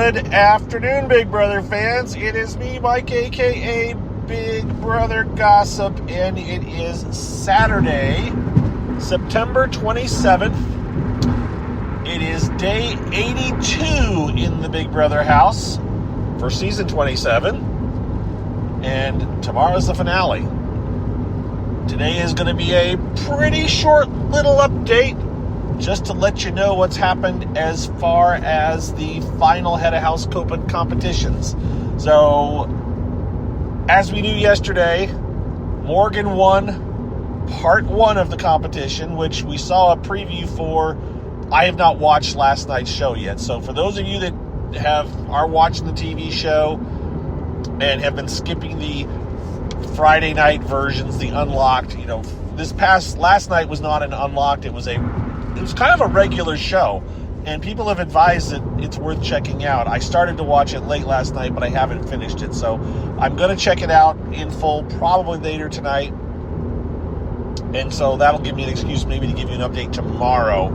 Good afternoon, Big Brother fans. It is me, Mike, a.k.a. Big Brother Gossip, and it is Saturday, September 27th. It is day 82 in the Big Brother house for season 27, and tomorrow's the finale. Today is going to be a pretty short little update just to let you know what's happened as far as the final head of house competitions. So, as we knew yesterday, Morgan won part one of the competition, which we saw a preview for. I have not watched last night's show yet. So for those of you that are watching the TV show and have been skipping the Friday night versions, the unlocked, last night was not an unlocked, it was kind of a regular show, and people have advised that it's worth checking out. I started to watch it late last night, but I haven't finished it, so I'm going to check it out in full probably later tonight, and so that'll give me an excuse maybe to give you an update tomorrow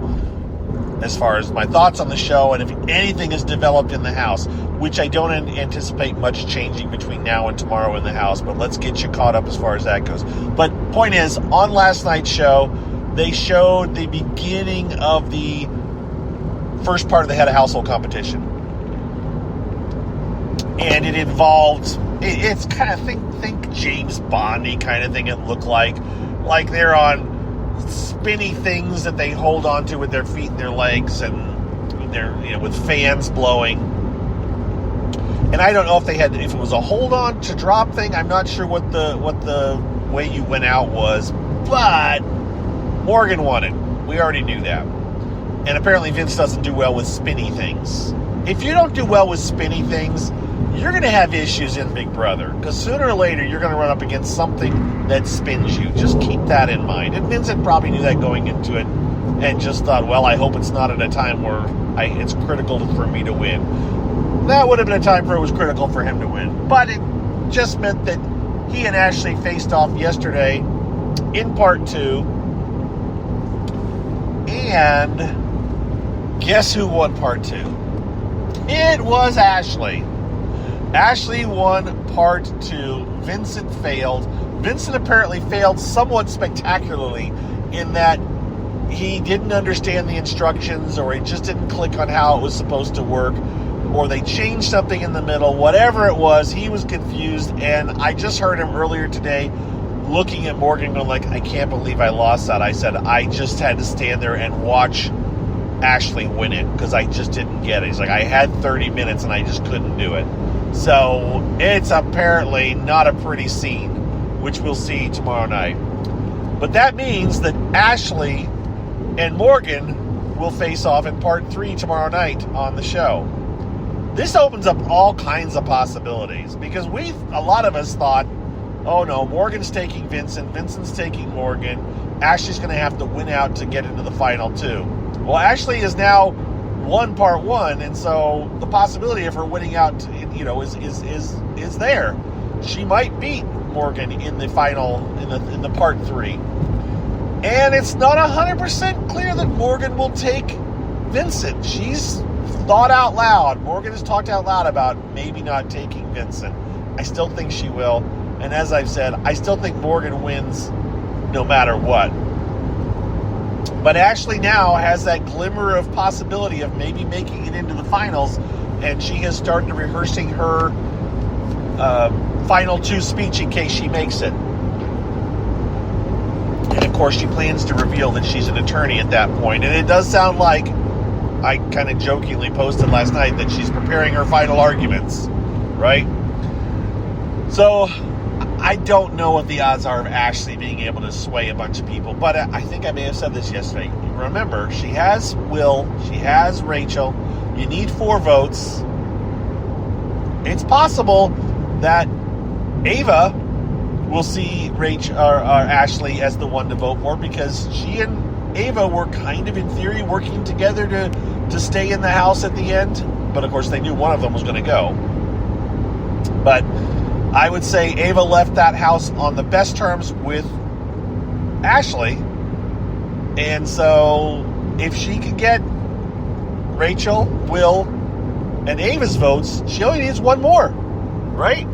as far as my thoughts on the show and if anything is developed in the house, which I don't anticipate much changing between now and tomorrow in the house, but let's get you caught up as far as that goes. But point is, on last night's show, they showed the beginning of the first part of the head of household competition. And it involved, it's kind of, think James Bondy kind of thing it looked like. Like they're on spinny things that they hold onto with their feet and their legs, and they're, with fans blowing. And I don't know if it was a hold on to drop thing. I'm not sure what the way you went out was, but Morgan won it. We already knew that. And apparently Vince doesn't do well with spinny things. If you don't do well with spinny things, you're going to have issues in Big Brother. Because sooner or later, you're going to run up against something that spins you. Just keep that in mind. And Vincent probably knew that going into it and just thought, well, I hope it's not at a time where it's critical for me to win. That would have been a time where it was critical for him to win. But it just meant that he and Ashley faced off yesterday in part two. And guess who won part two? It was Ashley. Ashley won part two. Vincent failed. Vincent apparently failed somewhat spectacularly in that he didn't understand the instructions, or he just didn't click on how it was supposed to work, or they changed something in the middle. Whatever it was, he was confused, and I just heard him earlier today looking at Morgan going like, I can't believe I lost that. I said, I just had to stand there and watch Ashley win it because I just didn't get it. He's like, I had 30 minutes and I just couldn't do it. So it's apparently not a pretty scene, which we'll see tomorrow night. But that means that Ashley and Morgan will face off in part three tomorrow night on the show. This opens up all kinds of possibilities because a lot of us thought, oh no, Morgan's taking Vincent, Vincent's taking Morgan, Ashley's going to have to win out to get into the final two. Well, Ashley is now won part one, and so the possibility of her winning out, is there. She might beat Morgan in the final, in the part three. And it's not 100% clear that Morgan will take Vincent. She's thought out loud. Morgan has talked out loud about maybe not taking Vincent. I still think she will. And as I've said, I still think Morgan wins no matter what. But Ashley now has that glimmer of possibility of maybe making it into the finals, and she has started rehearsing her final two speech in case she makes it. And of course, she plans to reveal that she's an attorney at that point. And it does sound like, I kind of jokingly posted last night, that she's preparing her final arguments, right? So I don't know what the odds are of Ashley being able to sway a bunch of people, but I think I may have said this yesterday. Remember, she has Will, she has Rachel. You need 4 votes. It's possible that Ava will see Rachel or Ashley as the one to vote for, because she and Ava were kind of, in theory, working together to stay in the house at the end. But of course, they knew one of them was going to go. But I would say Ava left that house on the best terms with Ashley. And so if she could get Rachel, Will, And Ava's votes, she only needs one more, right?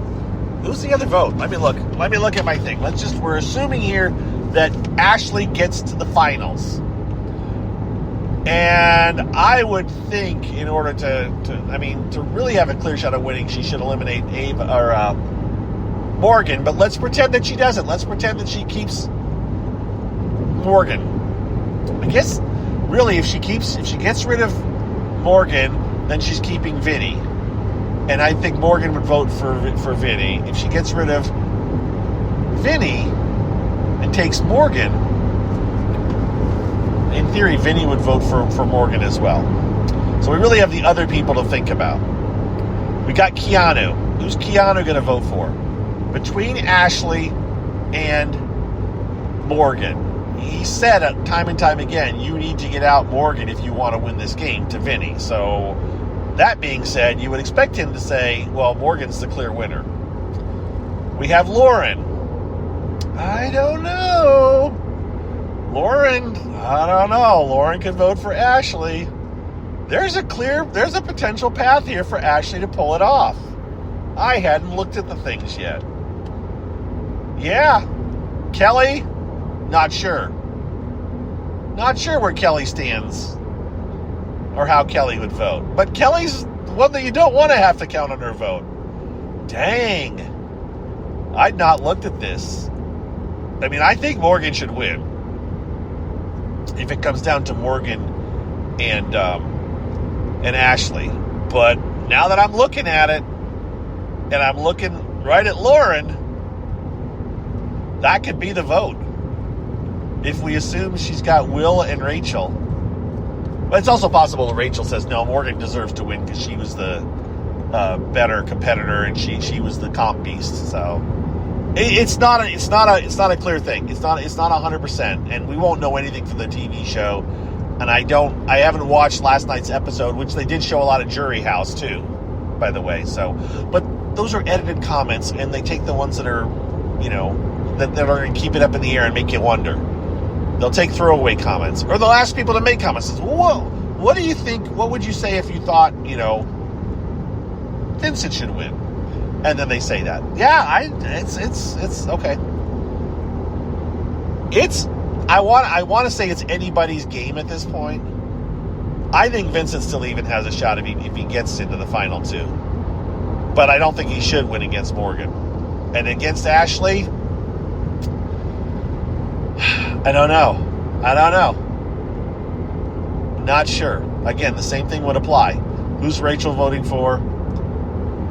Who's the other vote? Let me look at my thing. We're assuming here that Ashley gets to the finals. And I would think in order to really have a clear shot of winning, she should eliminate Ava or Morgan. But let's pretend that she doesn't. Let's pretend that she keeps Morgan. I guess really if she gets rid of Morgan, then she's keeping Vinny. And I think Morgan would vote for Vinny. If she gets rid of Vinny and takes Morgan, in theory, Vinny would vote for Morgan as well. So we really have the other people to think about. We got Keanu. Who's Keanu going to vote for? Between Ashley and Morgan. He said time and time again, you need to get out Morgan if you want to win this game to Vinny. So that being said, you would expect him to say, well, Morgan's the clear winner. We have Lauren. I don't know. Lauren could vote for Ashley. There's a potential path here for Ashley to pull it off. I hadn't looked at the things yet. Yeah. Kelly, not sure. Not sure where Kelly stands or how Kelly would vote. But Kelly's one that you don't want to have to count on her vote. Dang. I'd not looked at this. I mean, I think Morgan should win. If it comes down to Morgan and Ashley. But now that I'm looking at it, and I'm looking right at Lauren, that could be the vote. If we assume she's got Will and Rachel. But it's also possible that Rachel says, no, Morgan deserves to win because she was the better competitor and she was the comp beast. So it's not a clear thing. It's not 100%, and we won't know anything from the TV show. And I haven't watched last night's episode, which they did show a lot of Jury House too, by the way. So, but those are edited comments, and they take the ones that are, that are going to keep it up in the air and make you wonder. They'll take throwaway comments, or they'll ask people to make comments. Says, whoa, what do you think? What would you say if you thought, Vincent should win? And then they say that. Yeah, it's okay. I want to say it's anybody's game at this point. I think Vincent still even has a shot if he gets into the final two. But I don't think he should win against Morgan. And against Ashley, I don't know. Not sure. Again, the same thing would apply. Who's Rachel voting for?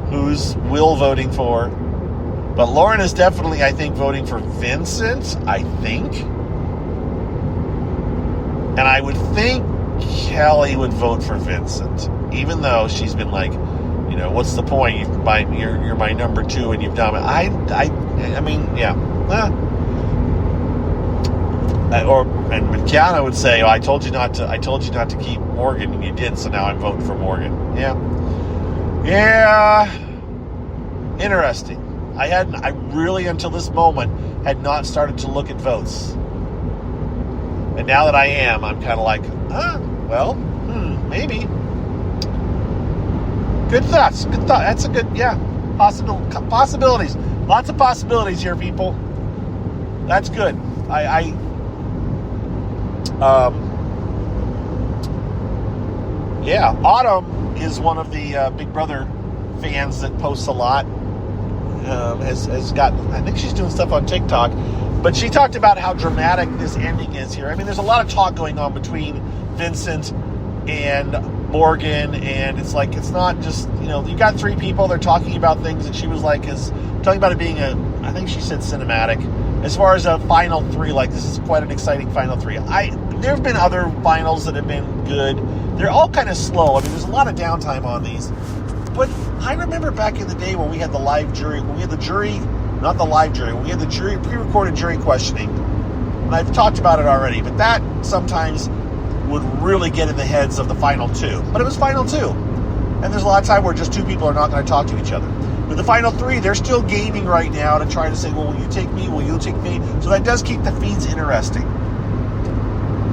Who's Will voting for? But Lauren is definitely, I think, voting for Vincent, I think. And I would think Kelly would vote for Vincent, even though she's been like, what's the point? You're my number two, and you've done it. I mean, yeah. And Keanu would say, I told you not to keep Morgan, and you did, so now I'm voting for Morgan. Yeah. Interesting. I really, until this moment, had not started to look at votes. And now that I am, I'm kind of like, maybe. Good thoughts. That's a good, possibilities. Lots of possibilities here, people. That's good. Autumn is one of the Big Brother fans that posts a lot. Has got, I think she's doing stuff on TikTok, but she talked about how dramatic this ending is here. I mean, there's a lot of talk going on between Vincent and Morgan, and it's like, it's not just, you got three people, they're talking about things, and she was like, talking about it being I think she said cinematic. As far as a final three, like, this is quite an exciting final three. There have been other finals that have been good. They're all kind of slow. I mean, there's a lot of downtime on these. But I remember back in the day when we had the live jury, when we had the jury, not the live jury, when we had the jury, pre-recorded jury questioning, and I've talked about it already, but that sometimes would really get in the heads of the final two. But it was final two. And there's a lot of time where just two people are not going to talk to each other. With the final three, they're still gaming right now to try to say, well, will you take me? Will you take me? So that does keep the feeds interesting.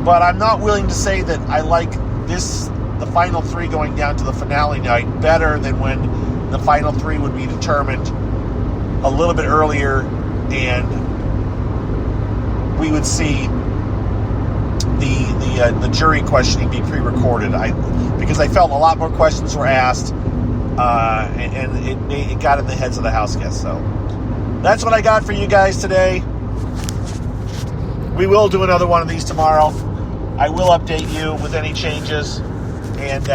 But I'm not willing to say that I like this the final three going down to the finale night better than when the final three would be determined a little bit earlier, and we would see the jury questioning be pre-recorded. Because I felt a lot more questions were asked, and it got in the heads of the house guests. So that's what I got for you guys today. We will do another one of these tomorrow. I will update you with any changes, and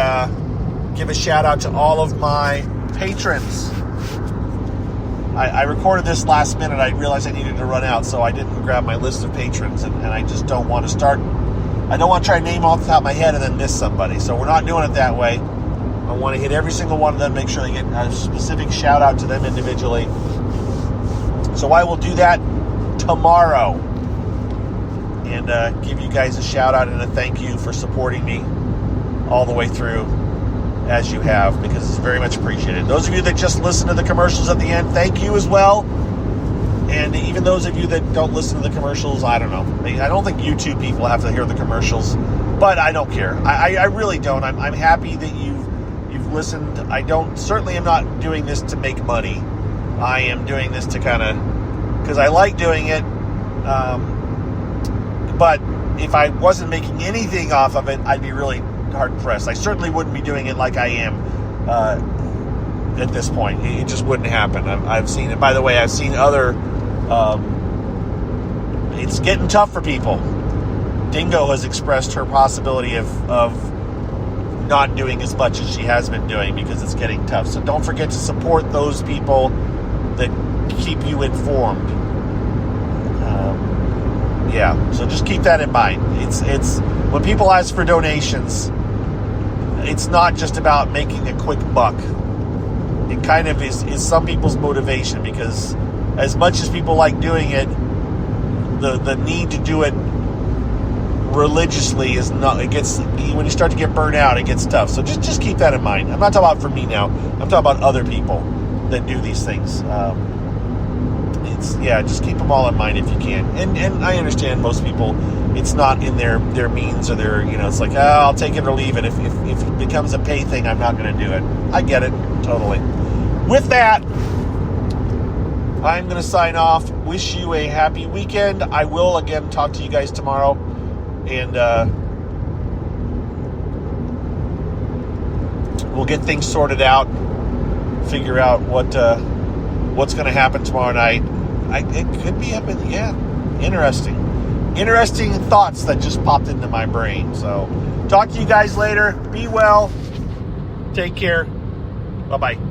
give a shout out to all of my patrons. I recorded this last minute. I realized I needed to run out, so I didn't grab my list of patrons, and I just don't want to start. I don't want to try to name off the top of my head and then miss somebody, so we're not doing it that way. I want to hit every single one of them, make sure they get a specific shout out to them individually. So I will do that tomorrow, and give you guys a shout out and a thank you for supporting me all the way through as you have, because it's very much appreciated. Those of you that just listen to the commercials at the end, thank you as well. And even those of you that don't listen to the commercials, I don't know. I don't think YouTube people have to hear the commercials, but I don't care. I really don't. I'm happy that you've listened. Certainly am not doing this to make money. I am doing this to because I like doing it. But if I wasn't making anything off of it, I'd be really hard pressed. I certainly wouldn't be doing it like I am at this point. It just wouldn't happen. I've seen it. By the way, I've seen other. It's getting tough for people. Dingo has expressed her possibility of not doing as much as she has been doing because it's getting tough. So don't forget to support those people that keep you informed. So just keep that in mind. It's when people ask for donations, it's not just about making a quick buck. It kind of is some people's motivation, because as much as people like doing it, the need to do it religiously is not. It gets, when you start to get burnt out, it gets tough. So just keep that in mind. I'm not talking about for me now. I'm talking about other people that do these things. Just keep them all in mind if you can. And I understand most people, it's not in their means or their, it's like, I'll take it or leave it. If it becomes a pay thing, I'm not going to do it. I get it, totally. With that, I'm going to sign off. Wish you a happy weekend. I will, again, talk to you guys tomorrow. And we'll get things sorted out. Figure out what's going to happen tomorrow night. It could be interesting thoughts that just popped into my brain. So talk to you guys later. Be well. Take care. Bye-bye.